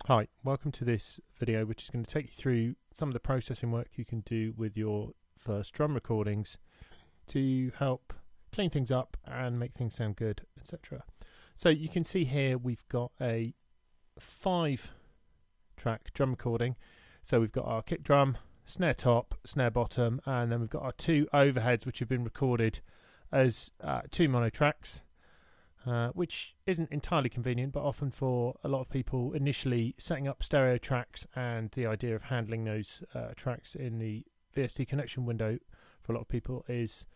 Hi, welcome to this video which is going to take you through some of the processing work you can do with your first drum recordings to help clean things up and make things sound good, etc. So you can see here we've got a 5-track drum recording. So we've got our kick drum, snare top, snare bottom, and then we've got our 2 overheads which have been recorded as 2 mono tracks. Which isn't entirely convenient, but often for a lot of people initially setting up stereo tracks and the idea of handling those tracks in the VST connection window for a lot of people is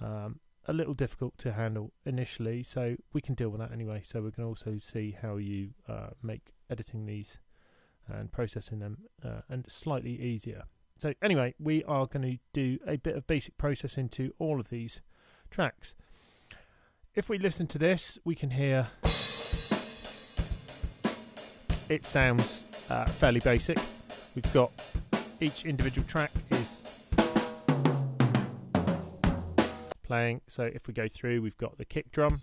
a little difficult to handle initially, so we can deal with that anyway. So we can also see how you make editing these and processing them and slightly easier. So anyway, we are going to do a bit of basic processing to all of these tracks. If we listen to this, we can hear it sounds fairly basic. We've got each individual track is playing. So if we go through, we've got the kick drum,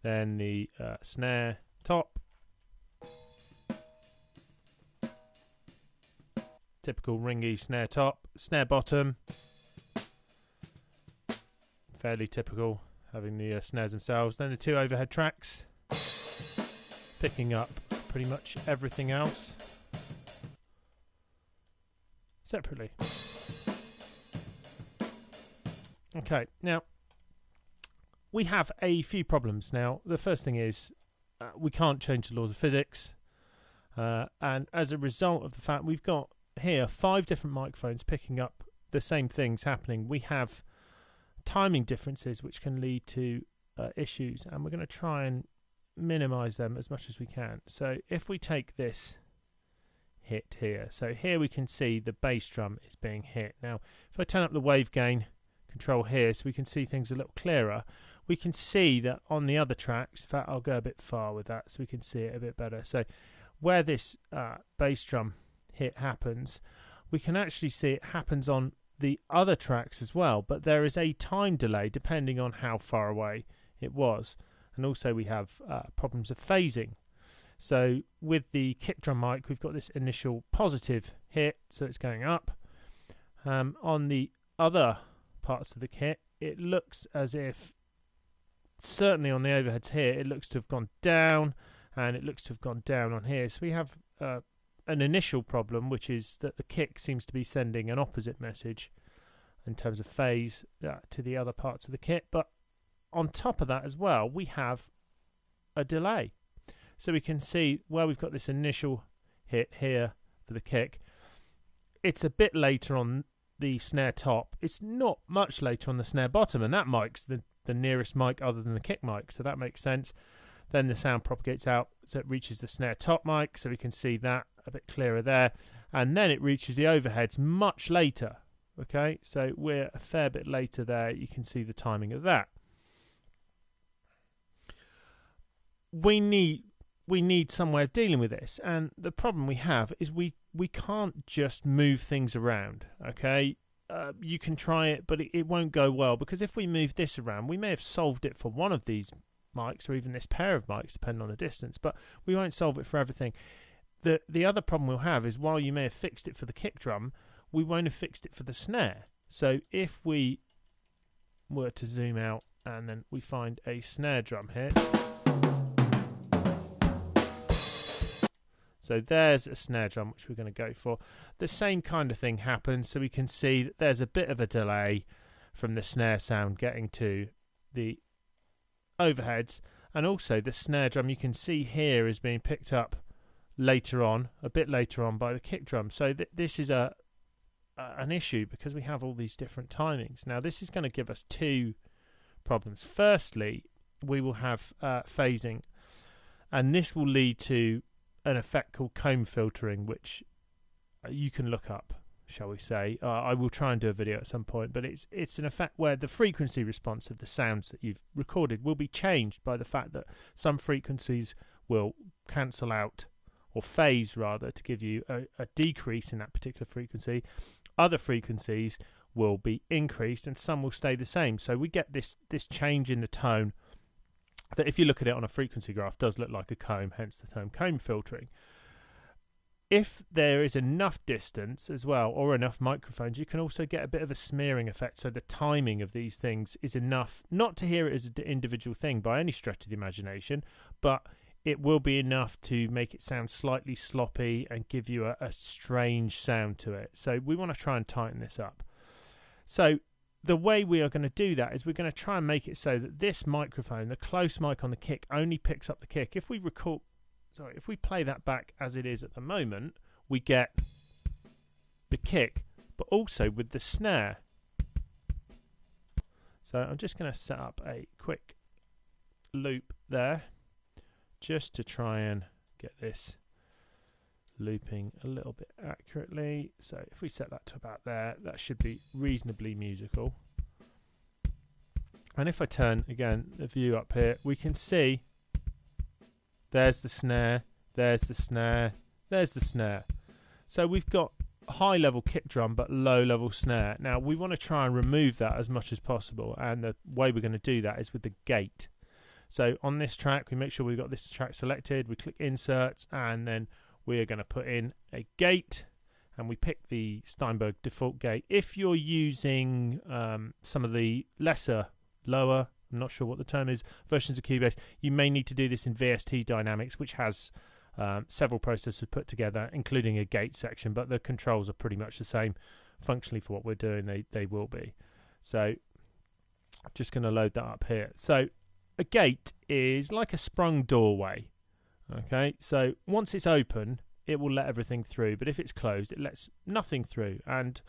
then the snare top, typical ringy snare top, snare bottom, fairly typical, having the snares themselves. Then the 2 overhead tracks, picking up pretty much everything else separately. Okay, now we have a few problems. Now the first thing is we can't change the laws of physics, and as a result of the fact we've got here 5 different microphones picking up the same things happening, we have timing differences which can lead to issues, and we're going to try and minimize them as much as we can. So if we take this hit here, so here we can see the bass drum is being hit. Now if I turn up the wave gain control here so we can see things a little clearer, we can see that on the other tracks, in fact I'll go a bit far with that so we can see it a bit better. So where this bass drum hit happens, we can actually see it happens on the other tracks as well, but there is a time delay depending on how far away it was, and also we have problems of phasing. So with the kick drum mic we've got this initial positive hit, so it's going up. On the other parts of the kit it looks as if, certainly on the overheads here, it looks to have gone down, and it looks to have gone down on here. So we have an initial problem, which is that the kick seems to be sending an opposite message in terms of phase to the other parts of the kit. But on top of that as well, we have a delay. So we can see where we've got this initial hit here for the kick, it's a bit later on the snare top. It's not much later on the snare bottom, and that mic's the nearest mic other than the kick mic, so that makes sense. Then the sound propagates out, so it reaches the snare top mic, so we can see that a bit clearer there. And then it reaches the overheads much later. Okay, so we're a fair bit later there. You can see the timing of that. We need some way of dealing with this, and the problem we have is we can't just move things around. Okay, you can try it, but it won't go well, because if we move this around, we may have solved it for one of these mics or even this pair of mics depending on the distance, but we won't solve it for everything. The other problem we'll have is, while you may have fixed it for the kick drum, we won't have fixed it for the snare. So if we were to zoom out and then we find a snare drum hit, so there's a snare drum which we're going to go for, the same kind of thing happens. So we can see that there's a bit of a delay from the snare sound getting to the overheads, and also the snare drum you can see here is being picked up later on, a bit later on, by the kick drum. So this is an issue because we have all these different timings. Now this is going to give us 2 problems. Firstly, we will have phasing, and this will lead to an effect called comb filtering, which you can look up, shall we say. I will try and do a video at some point, but it's an effect where the frequency response of the sounds that you've recorded will be changed by the fact that some frequencies will cancel out, or phase rather, to give you a decrease in that particular frequency. Other frequencies will be increased and some will stay the same. So we get this change in the tone that, if you look at it on a frequency graph, does look like a comb, hence the term comb filtering. If there is enough distance as well, or enough microphones, you can also get a bit of a smearing effect. So the timing of these things is enough not to hear it as an individual thing by any stretch of the imagination, but it will be enough to make it sound slightly sloppy and give you a strange sound to it. So we want to try and tighten this up. So the way we are going to do that is we're going to try and make it so that this microphone, the close mic on the kick, only picks up the kick. If we play that back as it is at the moment, we get the kick, but also with the snare. So I'm just going to set up a quick loop there, just to try and get this looping a little bit accurately. So if we set that to about there, that should be reasonably musical. And if I turn again the view up here, we can see there's the snare, there's the snare, there's the snare. So we've got high level kick drum but low level snare. Now we want to try and remove that as much as possible, and the way we're going to do that is with the gate. So on this track, we make sure we've got this track selected, we click inserts, and then we are going to put in a gate, and we pick the Steinberg default gate. If you're using some of the lower, I'm not sure what the term is, versions of Cubase, you may need to do this in VST Dynamics, which has several processors put together, including a gate section, but the controls are pretty much the same functionally for what we're doing. They will be. So I'm just going to load that up here. So a gate is like a sprung doorway. Okay, so once it's open, it will let everything through, but if it's closed, it lets nothing through. And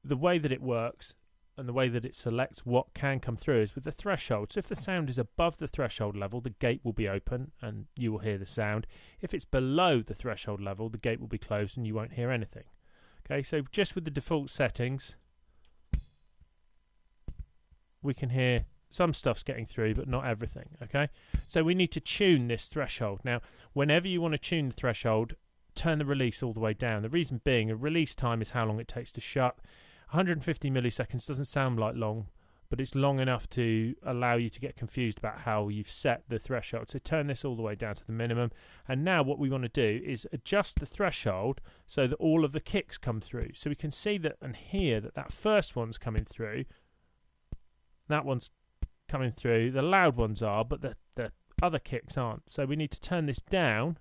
the way that it works and the way that it selects what can come through is with the threshold. So if the sound is above the threshold level, the gate will be open and you will hear the sound. If it's below the threshold level, the gate will be closed and you won't hear anything. Okay, so just with the default settings, we can hear some stuff's getting through, but not everything. Okay, so we need to tune this threshold. Now, whenever you want to tune the threshold, turn the release all the way down. The reason being, a release time is how long it takes to shut. 150 milliseconds doesn't sound like long, but it's long enough to allow you to get confused about how you've set the threshold. So turn this all the way down to the minimum. And now what we want to do is adjust the threshold so that all of the kicks come through. So we can see that and hear that that first one's coming through. That one's coming through. The loud ones are, but the other kicks aren't. So we need to turn this down.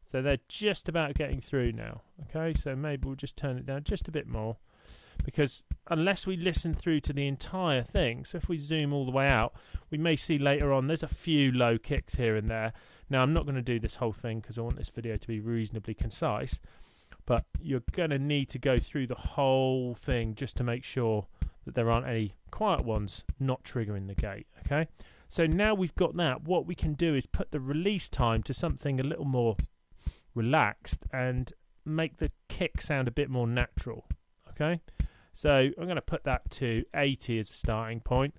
So they're just about getting through now. Okay, so maybe we'll just turn it down just a bit more, because unless we listen through to the entire thing, so if we zoom all the way out, we may see later on there's a few low kicks here and there. Now I'm not going to do this whole thing because I want this video to be reasonably concise, but you're going to need to go through the whole thing just to make sure that there aren't any quiet ones not triggering the gate. Okay, so now we've got that, what we can do is put the release time to something a little more relaxed and make the kick sound a bit more natural. Okay, so I'm going to put that to 80 as a starting point.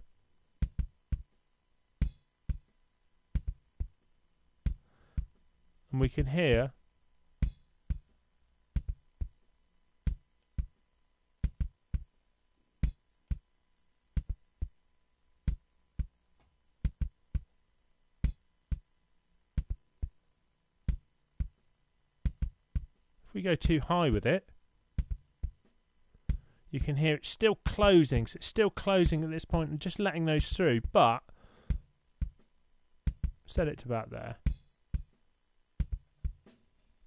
And we can hear if we go too high with it, you can hear it's still closing. So it's still closing at this point and just letting those through, but set it to about there.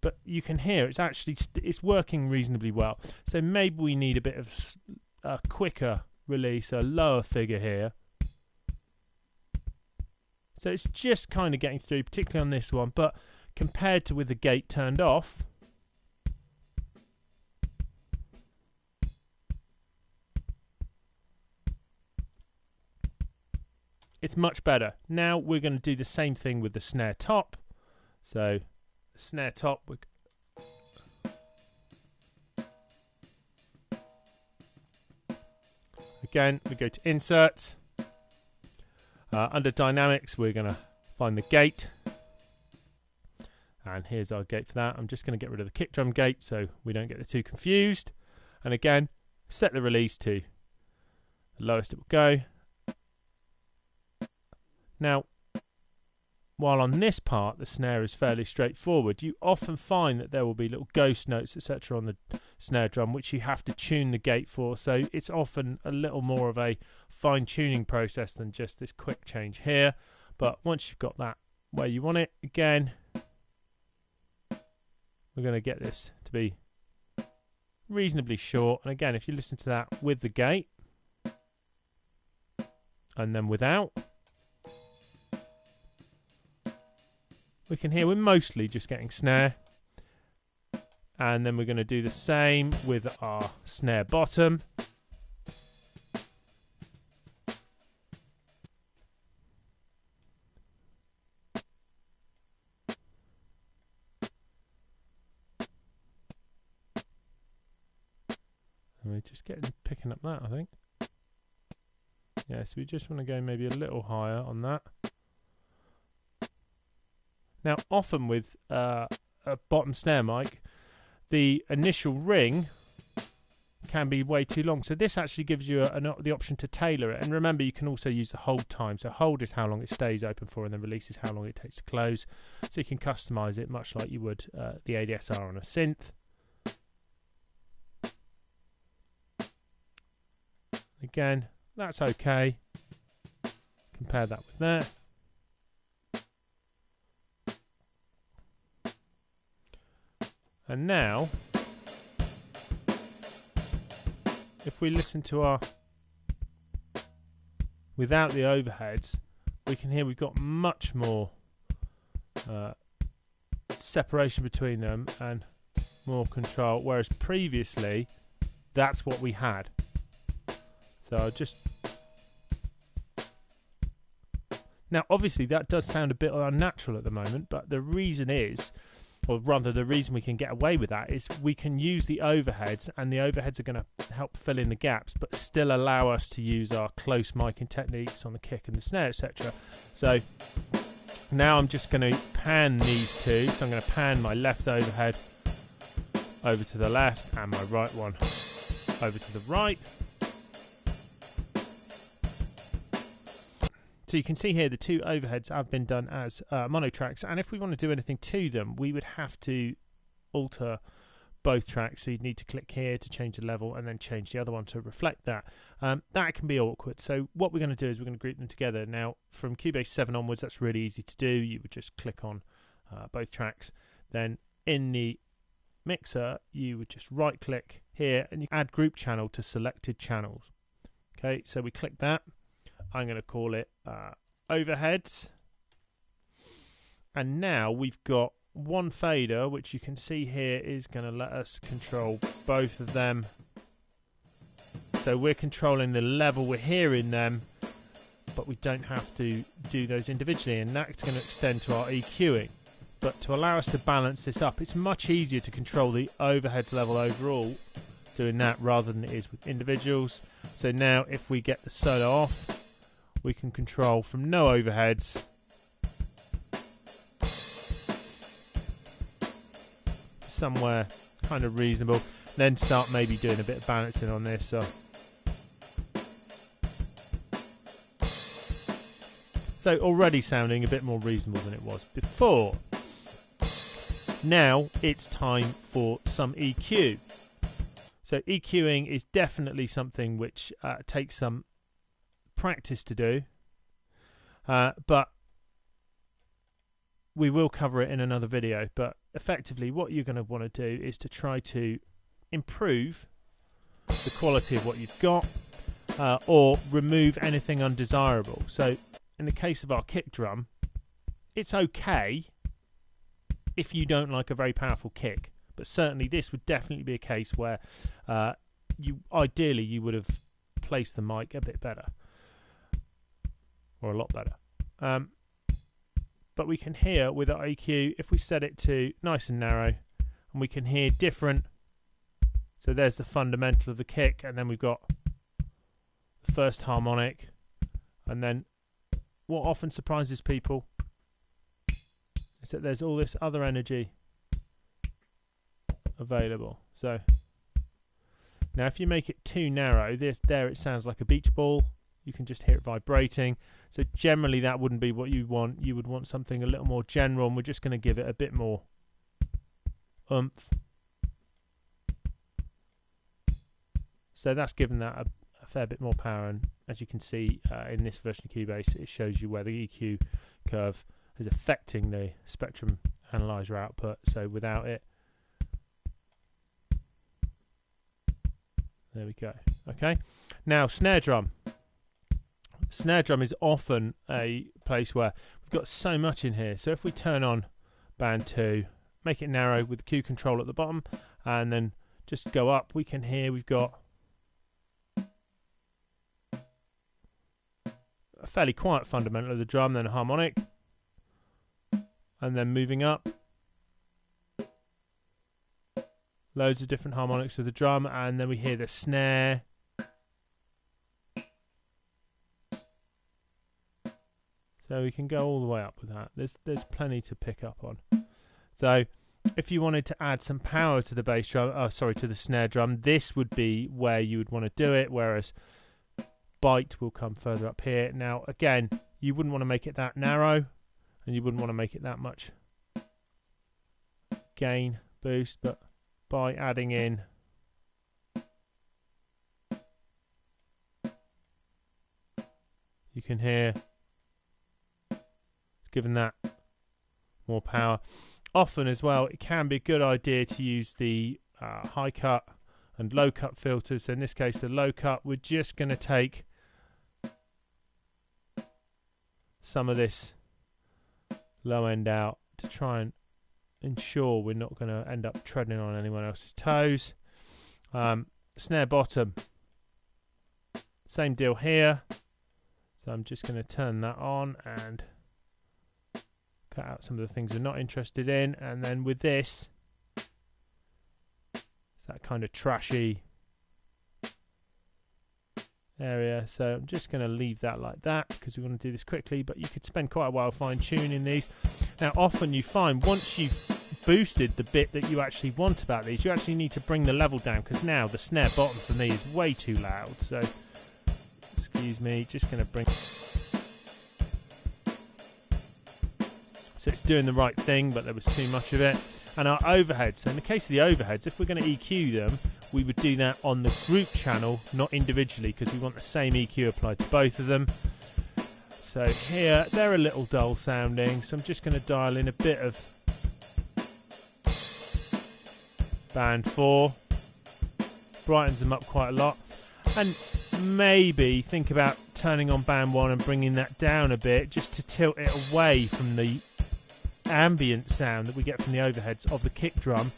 But you can hear it's actually it's working reasonably well. So maybe we need a bit of a quicker release, a lower figure here. So it's just kind of getting through, particularly on this one, but compared to with the gate turned off, it's much better. Now we're going to do the same thing with the snare top. So the snare top, again, we go to inserts. Under dynamics, we're going to find the gate. And here's our gate for that. I'm just going to get rid of the kick drum gate so we don't get the two confused. And again, set the release to the lowest it will go. Now, while on this part the snare is fairly straightforward, you often find that there will be little ghost notes, etc. on the snare drum which you have to tune the gate for, so it's often a little more of a fine-tuning process than just this quick change here. But once you've got that where you want it, again, we're going to get this to be reasonably short. And again, if you listen to that with the gate and then without, we can hear we're mostly just getting snare. And then we're going to do the same with our snare bottom. And we're just picking up that, I think. Yeah, so we just want to go maybe a little higher on that. Now, often with a bottom snare mic, the initial ring can be way too long. So this actually gives you the option to tailor it. And remember, you can also use the hold time. So hold is how long it stays open for, and then release is how long it takes to close. So you can customize it much like you would the ADSR on a synth. Again, that's okay. Compare that with that. And now, if we listen to our, without the overheads, we can hear we've got much more separation between them and more control, whereas previously, that's what we had. So I'll just... Now, obviously, that does sound a bit unnatural at the moment, but the reason is, or rather the reason we can get away with that, is we can use the overheads, and the overheads are going to help fill in the gaps but still allow us to use our close miking techniques on the kick and the snare, etc. So now I'm just going to pan these two. So I'm going to pan my left overhead over to the left and my right one over to the right. So you can see here the two overheads have been done as mono tracks, and if we want to do anything to them, we would have to alter both tracks. So you'd need to click here to change the level and then change the other one to reflect that. That can be awkward. So what we're going to do is we're going to group them together. Now, from Cubase 7 onwards, that's really easy to do. You would just click on both tracks. Then in the mixer, you would just right click here and you add group channel to selected channels. Okay, so we click that. I'm going to call it overheads. And now we've got one fader, which you can see here is going to let us control both of them. So we're controlling the level we're hearing them, but we don't have to do those individually. And that's going to extend to our EQing. But to allow us to balance this up, it's much easier to control the overheads level overall doing that rather than it is with individuals. So now if we get the solo off, we can control from no overheads somewhere kind of reasonable, then start maybe doing a bit of balancing on this. So already sounding a bit more reasonable than it was before. Now it's time for some EQ. So EQing is definitely something which takes some practice to do, but we will cover it in another video. But effectively what you're going to want to do is to try to improve the quality of what you've got, or remove anything undesirable. So in the case of our kick drum, it's okay if you don't like a very powerful kick, but certainly this would definitely be a case where ideally you would have placed the mic a bit better, or a lot better. But we can hear with our EQ, if we set it to nice and narrow, and we can hear different. So there's the fundamental of the kick, and then we've got the first harmonic, and then what often surprises people is that there's all this other energy available. So Now if you make it too narrow, there it sounds like a beach ball. You can just hear it vibrating. So generally that wouldn't be what you want. You would want something a little more general, and we're just going to give it a bit more oomph. So that's given that a fair bit more power, and as you can see in this version of Cubase, it shows you where the EQ curve is affecting the spectrum analyzer output. So without it, there we go. Okay, now snare drum. Snare drum is often a place where we've got so much in here. So if we turn on band 2, make it narrow with the Q control at the bottom, and then just go up, we can hear we've got a fairly quiet fundamental of the drum, then a harmonic, and then moving up, loads of different harmonics of the drum, and then we hear the snare. So we can go all the way up with that. There's plenty to pick up on. So if you wanted to add some power to the bass drum, to the snare drum, this would be where you would want to do it, whereas bite will come further up here. Now again, you wouldn't want to make it that narrow, and you wouldn't want to make it that much gain boost, but by adding in you can hear it's given that more power. Often as well, it can be a good idea to use the high cut and low cut filters. So in this case, the low cut, we're just going to take some of this low end out to try and ensure we're not going to end up treading on anyone else's toes. Snare bottom, same deal here. So I'm just going to turn that on and cut out some of the things we're not interested in, and then with this, it's that kind of trashy area. So I'm just going to leave that like that because we want to do this quickly, but you could spend quite a while fine-tuning these. Now often you find once you've boosted the bit that you actually want about these, you actually need to bring the level down, because now the snare bottom for me is way too loud. So excuse me, just going to bring, so it's doing the right thing, but there was too much of it. And our overheads, so in the case of the overheads, if we're going to EQ them, we would do that on the group channel, not individually, because we want the same EQ applied to both of them. So here, they're a little dull sounding, so I'm just going to dial in a bit of band 4, brightens them up quite a lot, and maybe think about turning on band 1 and bringing that down a bit, just to tilt it away from the ambient sound that we get from the overheads of the kick drum,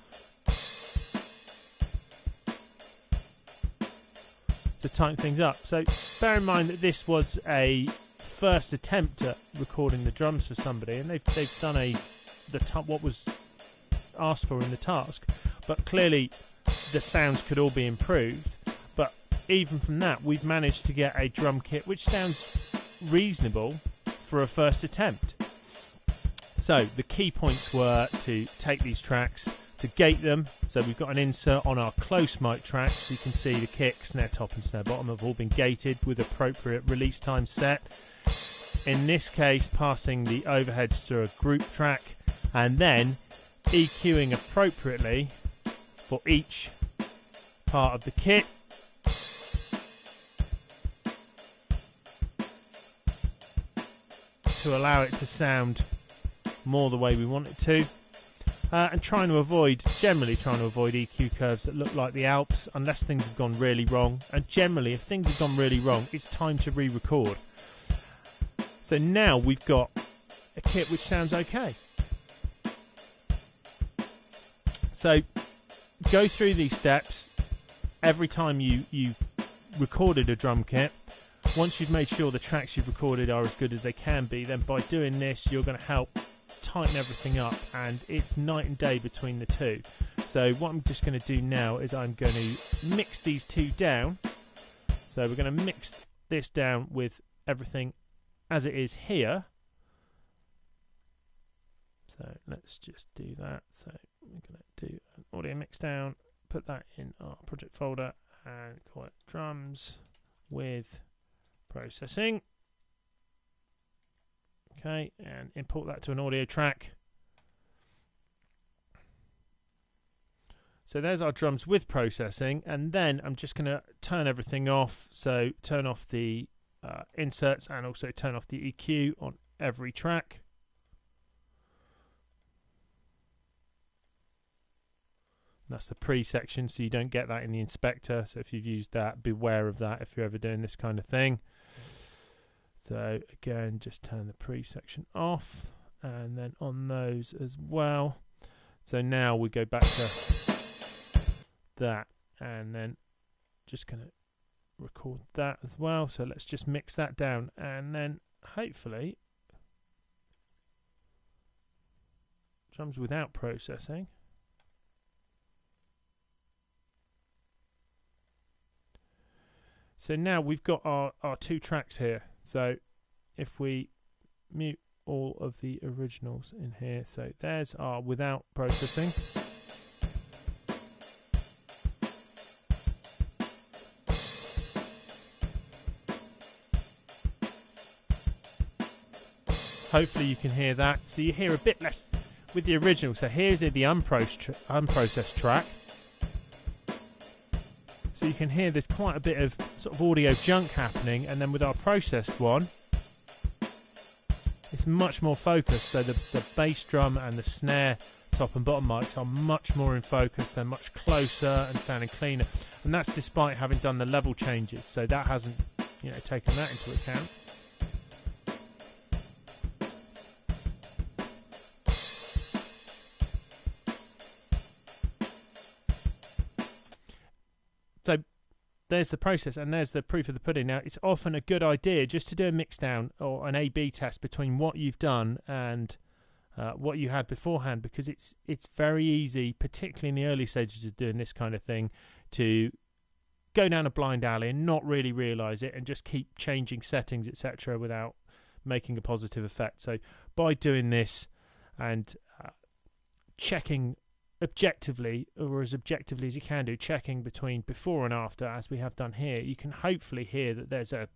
to tighten things up. So bear in mind that this was a first attempt at recording the drums for somebody, and they've done what was asked for in the task, but clearly the sounds could all be improved. But even from that, we've managed to get a drum kit which sounds reasonable for a first attempt. So the key points were to take these tracks, to gate them. So we've got an insert on our close mic tracks. So you can see the kick, snare top and snare bottom have all been gated with appropriate release time set. In this case, passing the overheads through a group track and then EQing appropriately for each part of the kit. To allow it to sound more the way we want it to, and generally trying to avoid EQ curves that look like the Alps unless things have gone really wrong, and generally if things have gone really wrong, it's time to re-record. So now we've got a kit which sounds okay. So go through these steps every time you recorded a drum kit. Once you've made sure the tracks you've recorded are as good as they can be, then by doing this you're going to help tighten everything up, and it's night and day between the two. So what I'm just going to do now is I'm going to mix these two down. So we're going to mix this down with everything as it is here. So let's just do that. So we're going to do an audio mix down, put that in our project folder, and call it drums with processing. Okay, and import that to an audio track. So there's our drums with processing, and then I'm just going to turn everything off. So turn off the inserts and also turn off the EQ on every track. That's the pre-section, so you don't get that in the inspector. So if you've used that, beware of that if you're ever doing this kind of thing. So again, just turn the pre-section off, and then on those as well. So now we go back to that, and then just going to record that as well. So let's just mix that down, and then hopefully drums without processing. So now we've got our 2 tracks here. So if we mute all of the originals in here, so there's our without processing. Hopefully you can hear that. So you hear a bit less with the original. So here's the unprocessed track. So you can hear there's quite a bit of sort of audio junk happening, and then with our processed one, it's much more focused. So the bass drum and the snare top and bottom mics are much more in focus. They're much closer and sounding cleaner, and that's despite having done the level changes. So that hasn't, taken that into account. So there's the process, and there's the proof of the pudding. Now, it's often a good idea just to do a mix down or an A/B test between what you've done and what you had beforehand, because it's very easy, particularly in the early stages of doing this kind of thing, to go down a blind alley and not really realise it and just keep changing settings, etc., without making a positive effect. So by doing this and checking objectively, or as objectively as you can do, checking between before and after, as we have done here, you can hopefully hear that there's a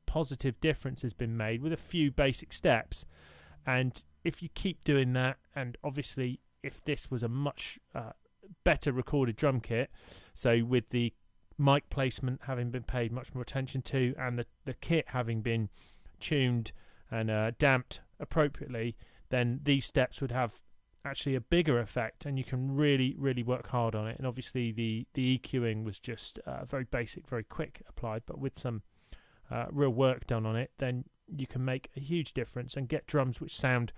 positive difference has been made with a few basic steps. And if you keep doing that, and obviously if this was a much better recorded drum kit, so with the mic placement having been paid much more attention to, and the kit having been tuned and damped appropriately, then these steps would have actually a bigger effect, and you can really work hard on it. And obviously the EQing was just very basic, very quick applied, but with some real work done on it, then you can make a huge difference and get drums which sound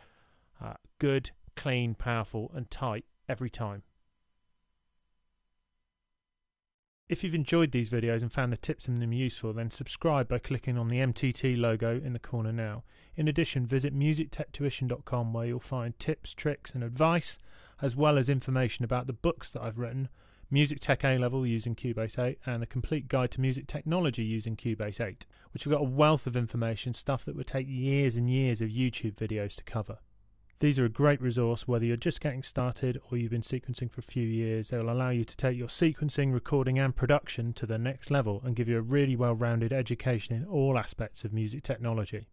good, clean, powerful and tight every time. If you've enjoyed these videos and found the tips in them useful, then subscribe by clicking on the MTT logo in the corner now. In addition, visit musictechtuition.com, where you'll find tips, tricks and advice, as well as information about the books that I've written, Music Tech A-Level using Cubase 8 and the Complete Guide to Music Technology using Cubase 8, which have got a wealth of information, stuff that would take years and years of YouTube videos to cover. These are a great resource whether you're just getting started or you've been sequencing for a few years. They will allow you to take your sequencing, recording and production to the next level and give you a really well-rounded education in all aspects of music technology.